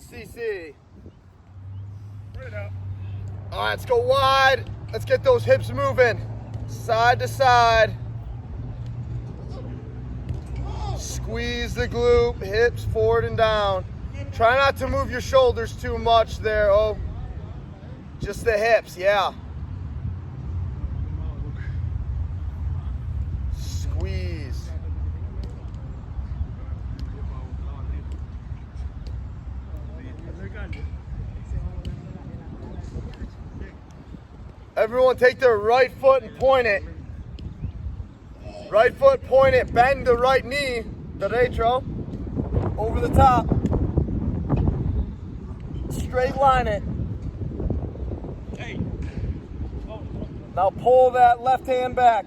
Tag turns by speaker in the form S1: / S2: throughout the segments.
S1: Pails, CC.
S2: Right up.
S1: All right, let's go wide. Let's get those hips moving. Side to side. Squeeze the glute, hips forward and down. Try not to move your shoulders too much there, oh. Just the hips, yeah. Squeeze. Everyone take their right foot and point it. Right foot, point it, bend the right knee, derecho, over the top. Straight line it. Now pull that left hand back.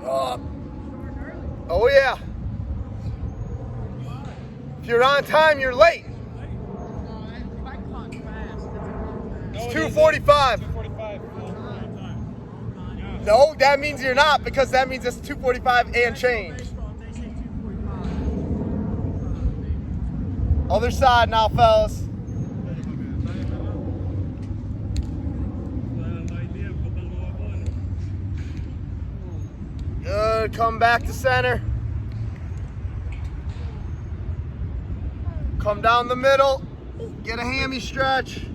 S1: Oh yeah. If you're on time, you're late. It's 2:45. No, that means you're not, because that means it's 2:45 and change. Other side now, fellas. Good, come back to center. Come down the middle, get a hammy stretch.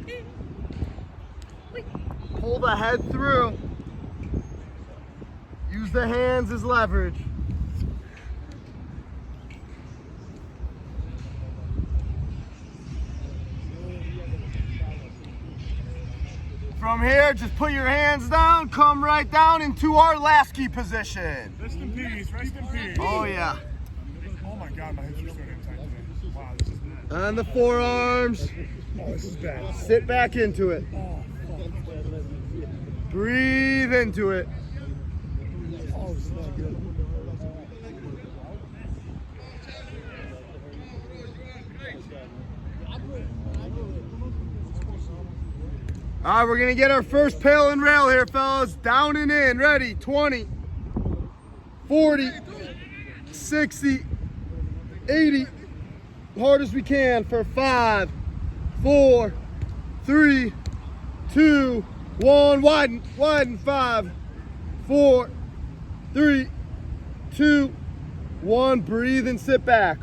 S1: Pull the head through. Use the hands as leverage. From here, just put your hands down, come right down into our Lasky position.
S2: Rest in peace, rest in peace.
S1: Oh yeah.
S2: Oh my God, my hips are so damn tight today. Wow, this is bad.
S1: On the forearms.
S2: Oh, this is bad.
S1: Sit back into it.
S2: Oh, fuck.
S1: Breathe into it.
S2: Oh, this is not good.
S1: All right, we're gonna get our first pail and rail here, fellas. Down and in, ready, 20, 40, 60, 80, hard as we can for 5, 4, 3, 2, 1, widen, 5, 4, 3, 2, 1, breathe and sit back.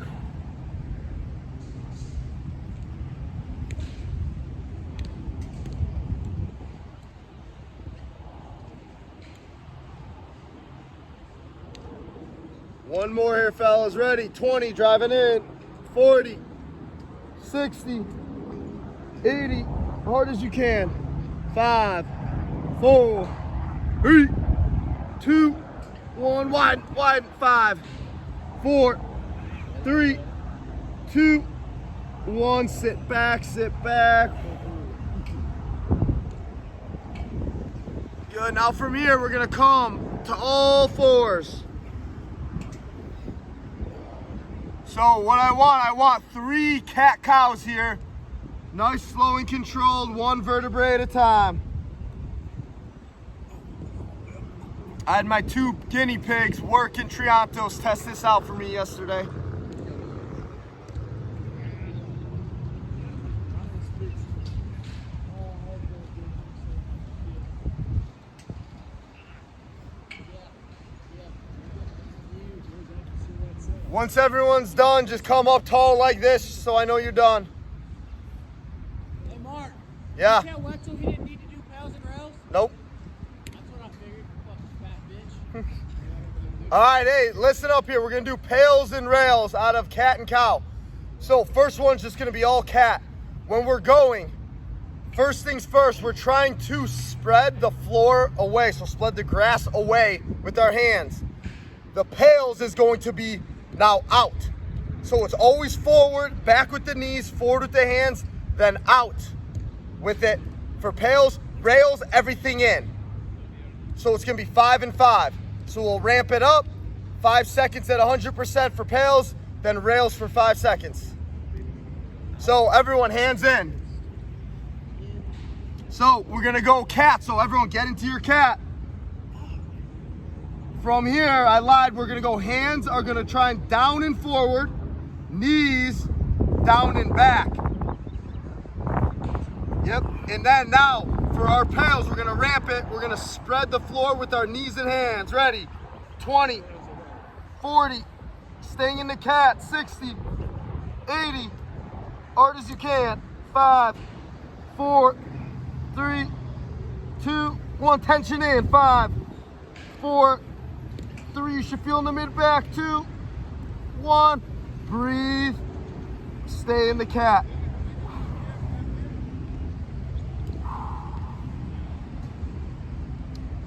S1: One more here, fellas. Ready? 20, driving in. 40, 60, 80, hard as you can. 5, 4, 3, 2, 1, wide. 5, 4, 3, 2, 1. Sit back. Good. Now from here, we're gonna come to all fours. So what I want 3 cat-cows here. Nice, slow and controlled, 1 vertebrae at a time. I had my 2 guinea pigs work in Triantos test this out for me yesterday. Once everyone's done, just come up tall like this so I know you're done.
S3: Hey Mark.
S1: Yeah.
S3: Did you tell Wetzel he didn't need to do pails and rails?
S1: Nope.
S3: That's what I figured, you fucking fat bitch.
S1: All right, hey, listen up here. We're gonna do pails and rails out of cat and cow. So first one's just gonna be all cat. When we're going, first things first, we're trying to spread the floor away. So spread the grass away with our hands. The pails is going to be now out. So it's always forward, back with the knees, forward with the hands, then out with it. For pails, rails, everything in. So it's gonna be 5 and 5. So we'll ramp it up, 5 seconds at 100% for pails, then rails for 5 seconds. So everyone, hands in. So we're gonna go cat, so everyone get into your cat. From here, I lied, we're gonna go hands are gonna try and down and forward. knees down and back. Yep, and then now for our pails, we're gonna ramp it. We're gonna spread the floor with our knees and hands. Ready? 20, 40, staying in the cat, 60, 80, hard as you can. 5, 4, 3, 2, 1, tension in. 5, 4, 3, you should feel in the mid back. 2, 1, breathe, stay in the cat.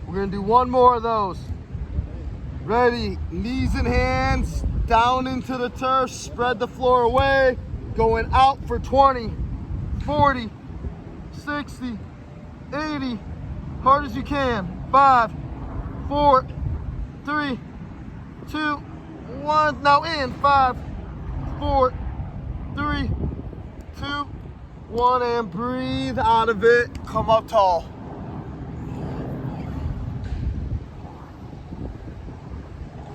S1: We're gonna do one more of those. Ready, knees and hands down into the turf, spread the floor away, going out for 20, 40, 60, 80, hard as you can. 5, 4, 3, 2, 1, now in. 5, 4, 3, 2, 1, and breathe out of it. Come up tall.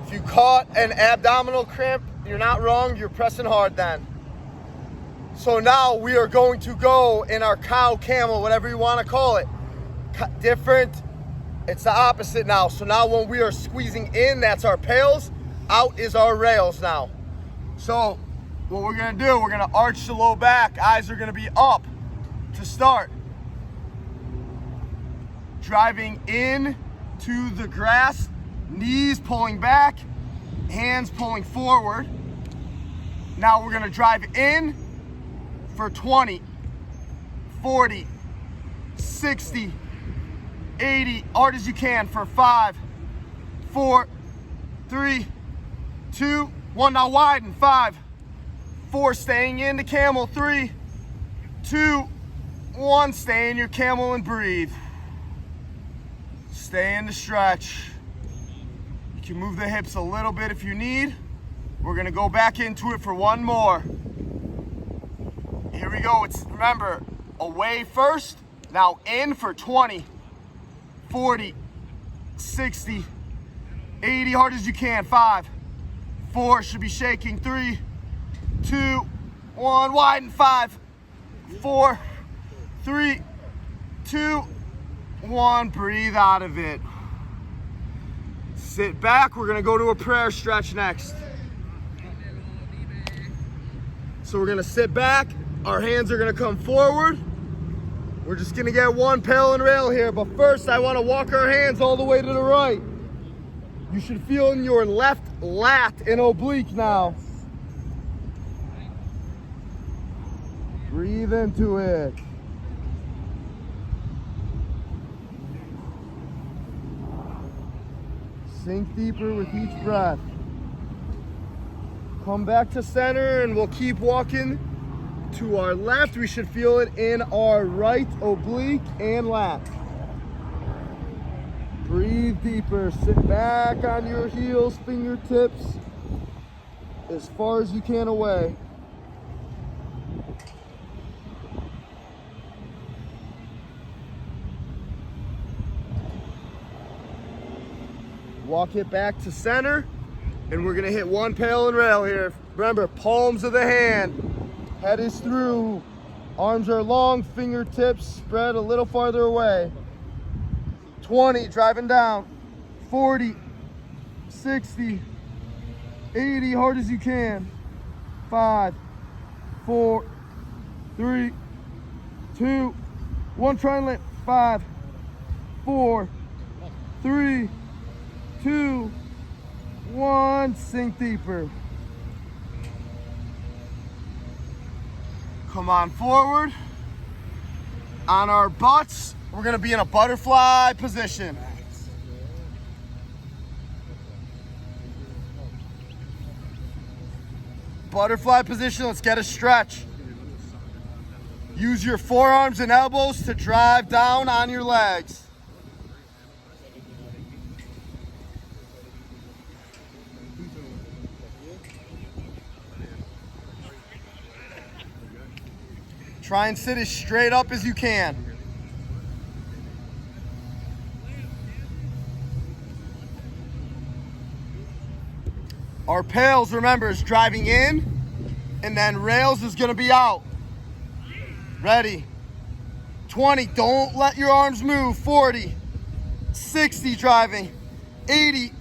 S1: If you caught an abdominal cramp, you're not wrong, you're pressing hard then. So now we are going to go in our cow, camel, whatever you want to call it. Different, it's the opposite now. So now when we are squeezing in, that's our pails, out is our rails now. So what we're gonna do, we're gonna arch the low back, eyes are gonna be up to start. Driving in to the grass, knees pulling back, hands pulling forward. Now we're gonna drive in for 20, 40, 60, 80, hard as you can for 5, 4, 3, 2, 1, now widen. 5, 4, staying in the camel. 3, 2, 1, stay in your camel and breathe. Stay in the stretch. You can move the hips a little bit if you need. We're gonna go back into it for one more. Here we go, it's, remember, away first, now in for 20, 40, 60, 80, hard as you can. 5, 4, should be shaking. 3, 2, 1, widen. 5, 4, 3, 2, 1, breathe out of it. Sit back, we're gonna go to a prayer stretch next. So we're gonna sit back, our hands are gonna come forward. We're just gonna get one pail and rail here, but first I wanna walk our hands all the way to the right. You should feel in your left lat and oblique now. Breathe into it. Sink deeper with each breath. Come back to center and we'll keep walking to our left. We should feel it in our right oblique and lat. Breathe deeper. Sit back on your heels, fingertips as far as you can away. Walk it back to center, and we're gonna hit one pail and rail here. Remember, palms of the hand, head is through, arms are long, fingertips spread a little farther away. 20, driving down. 40, 60, 80, hard as you can. 5, 4, 3, 2, 1, try and land. 5, 4, 3, 2, 1, sink deeper. Come on forward. On our butts, we're gonna be in a butterfly position. Butterfly position, let's get a stretch. Use your forearms and elbows to drive down on your legs. Try and sit as straight up as you can. Our pails, remember, is driving in and then rails is gonna be out. Ready? 20, don't let your arms move. 40, 60 driving, 80,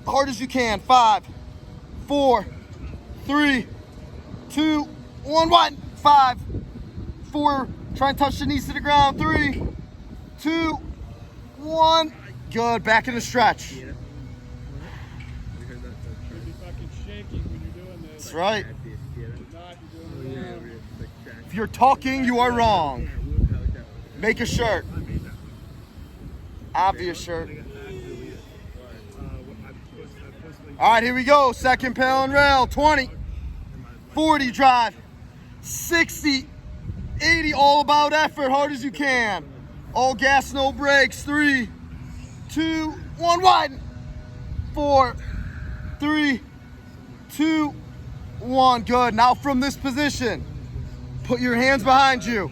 S1: hard as you can. 5, 4, 3, 2, 1, 1. 5, 4, try and touch the knees to the ground. 3, 2, 1. Good, back in the stretch.
S3: You'll be fucking shaking when you're doing this.
S1: That's right.
S3: If not, you're doing it wrong.
S1: If you're talking, you are wrong. Make a shirt. Obvious shirt. All right, here we go. Second pail and rail. 20, 40 drive, 60, 80, all about effort, hard as you can. All gas, no brakes. 3, 2, 1, 1. 4, 3, 2, 1. Good. Now from this position, put your hands behind you.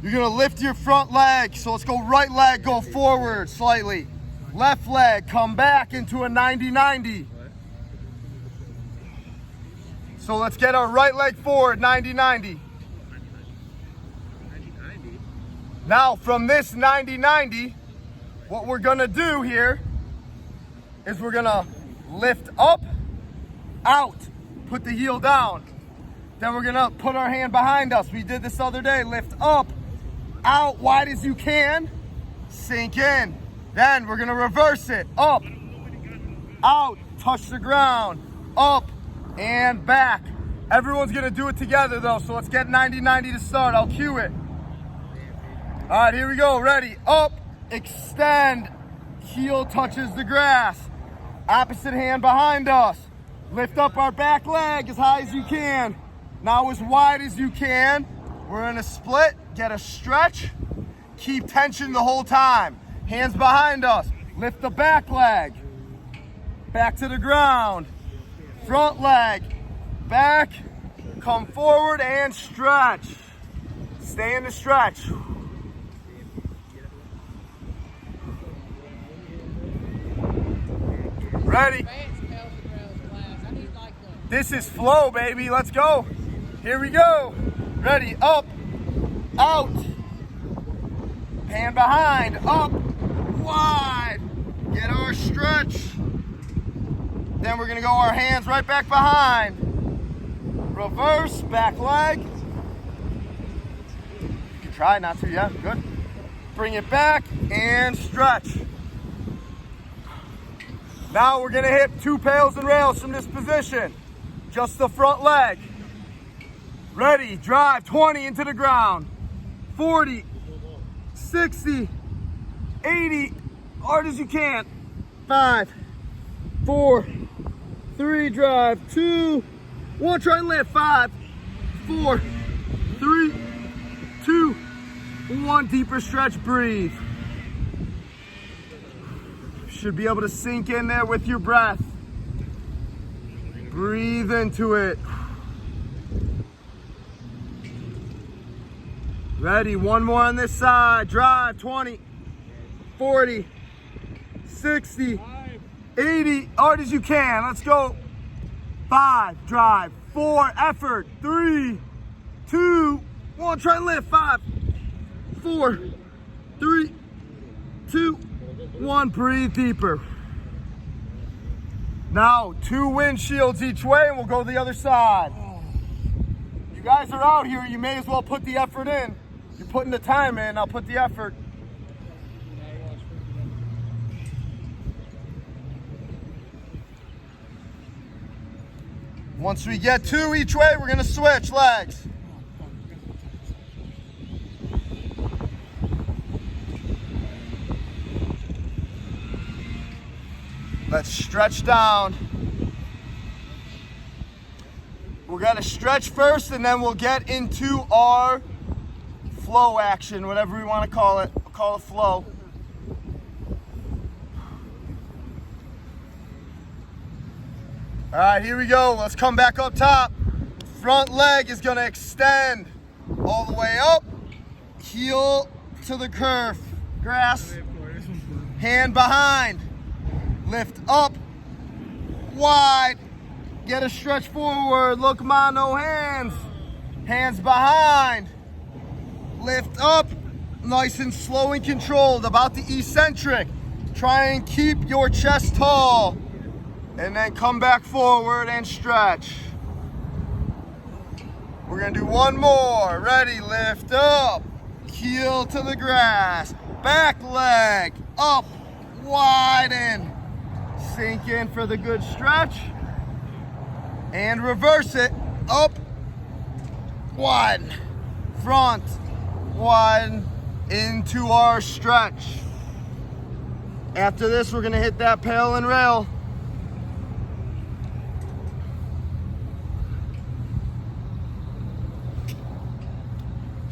S1: You're gonna lift your front leg. So let's go right leg, go forward slightly. Left leg, come back into a 90-90. So let's get our right leg forward, 90-90. Now from this 90-90, what we're gonna do here is we're gonna lift up, out, put the heel down. Then we're gonna put our hand behind us. We did this the other day, lift up, out, wide as you can, sink in. Then we're gonna reverse it, up, out, touch the ground, up, and back. Everyone's gonna do it together though, so let's get 90-90 to start. I'll cue it. All right, here we go, ready, up, extend, heel touches the grass, opposite hand behind us. Lift up our back leg as high as you can. Now as wide as you can. We're in a split, get a stretch, keep tension the whole time. Hands behind us, lift the back leg, back to the ground, front leg, back, come forward and stretch. Stay in the stretch. Ready? This is flow, baby. Let's go. Here we go. Ready? Up, out, hand behind, up, wide. Get our stretch. Then we're gonna go our hands right back behind. Reverse, back leg. You can try not to, yeah, good. Bring it back and stretch. Now we're gonna hit 2 pails and rails from this position. Just the front leg. Ready, drive, 20 into the ground. 40, 60, 80, hard as you can. 5, 4, 3, drive, 2, 1, try and lift. 5, 4, 3, 2, 1, deeper stretch, breathe. Should be able to sink in there with your breath. Breathe into it. Ready, one more on this side. Drive, 20, 40, 60, 80, hard as you can. Let's go. 5, drive, 4, effort, 3, 2, 1, try and lift. 5, 4, 3, 2, 1, breathe deeper. Now, 2 windshields each way and we'll go the other side. You guys are out here, you may as well put the effort in. You're putting the time in, I'll put the effort. Once we get 2 each way, we're gonna switch legs. Let's stretch down. We're gonna stretch first and then we'll get into our flow action, whatever we wanna call it. We'll call it flow. All right, here we go. Let's come back up top. Front leg is gonna extend all the way up. Heel to the curve. Grass. Hand behind. Lift up. Wide. get a stretch forward. Look, ma, no hands. Hands behind. Lift up, nice and slow and controlled, about the eccentric. Try and keep your chest tall. And then come back forward and stretch. We're gonna do one more. Ready, lift up. Heel to the grass. Back leg, up, widen. Sink in for the good stretch. And reverse it, up, widen. Front, widen, into our stretch. After this, we're gonna hit that pail and rail.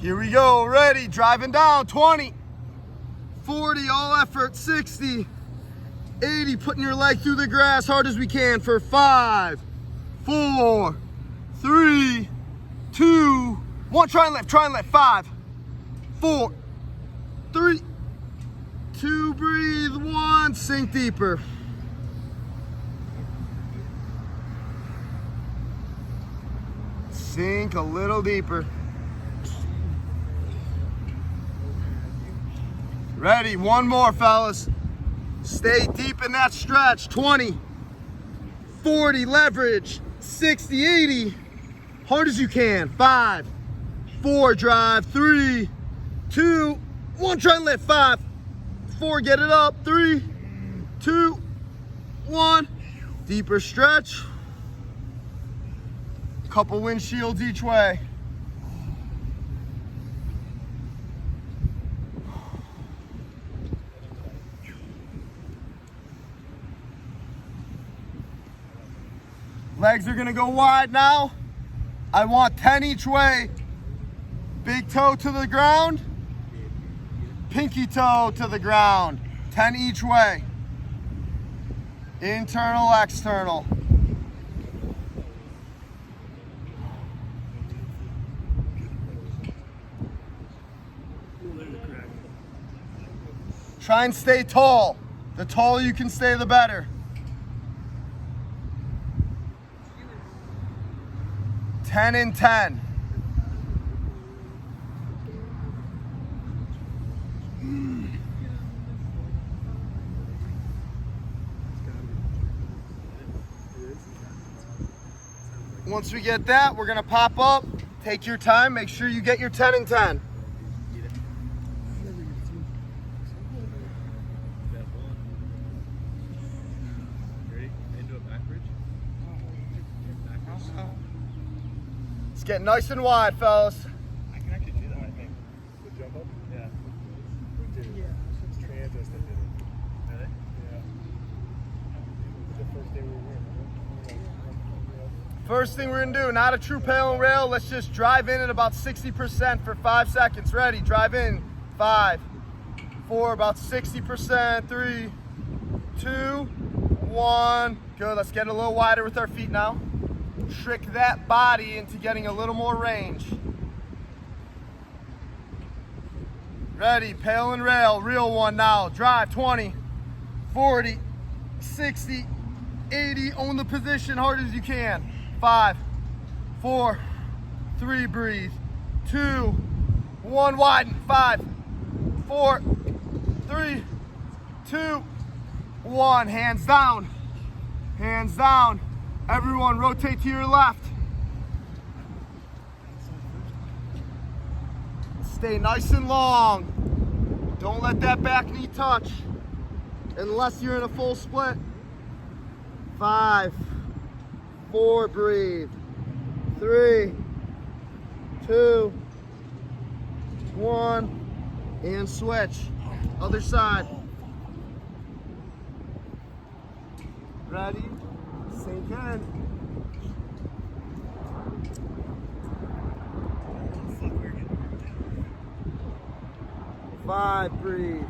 S1: Here we go, ready, driving down, 20, 40, all effort, 60, 80, putting your leg through the grass hard as we can for 5, 4, 3, 2, 1, try and lift, 5, 4, 3, 2, breathe, 1, sink deeper. Sink a little deeper. Ready, one more, fellas. Stay deep in that stretch. 20, 40, leverage, 60, 80, hard as you can. 5, 4, drive, 3, 2, 1, try and lift. 5, 4, get it up. 3, 2, 1, deeper stretch. Couple windshields each way. Legs are gonna go wide now. I want 10 each way. Big toe to the ground, pinky toe to the ground. 10 each way. Internal, external. Try and stay tall. The taller you can stay, the better. 10 and 10. Once we get that, we're gonna pop up. Take your time, make sure you get your 10 and 10. Let's get nice and wide, fellas.
S2: I can actually do that, I think. The jump up? Yeah. We did. It's Trans that did it. Really? Yeah. It was the first day we were here.
S1: First thing we're gonna do, not a true pail and rail. Let's just drive in at about 60% for 5 seconds. Ready, drive in. 5, 4, about 60%. 3, 2, 1. Good, let's get a little wider with our feet now. Trick that body into getting a little more range. Ready, pail and rail, real one now. Drive, 20, 40, 60, 80, own the position hard as you can. 5, 4, 3, breathe. 2, 1, widen. 5, 4, 3, 2, 1, hands down. Hands down. Everyone rotate to your left. Stay nice and long. Don't let that back knee touch unless you're in a full split. 5, 4, breathe. 3, 2, 1, and switch. Other side. Ready? Sink in. 5, breathe.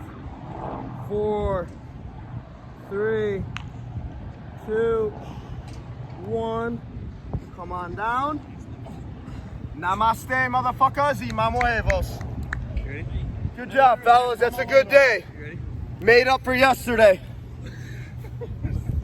S1: 4, 3, 2, 1. Come on down. Namaste, motherfuckers, y mamuevos.
S2: Ready?
S1: Good job, fellas. That's a good day.
S2: You ready?
S1: Made up for yesterday.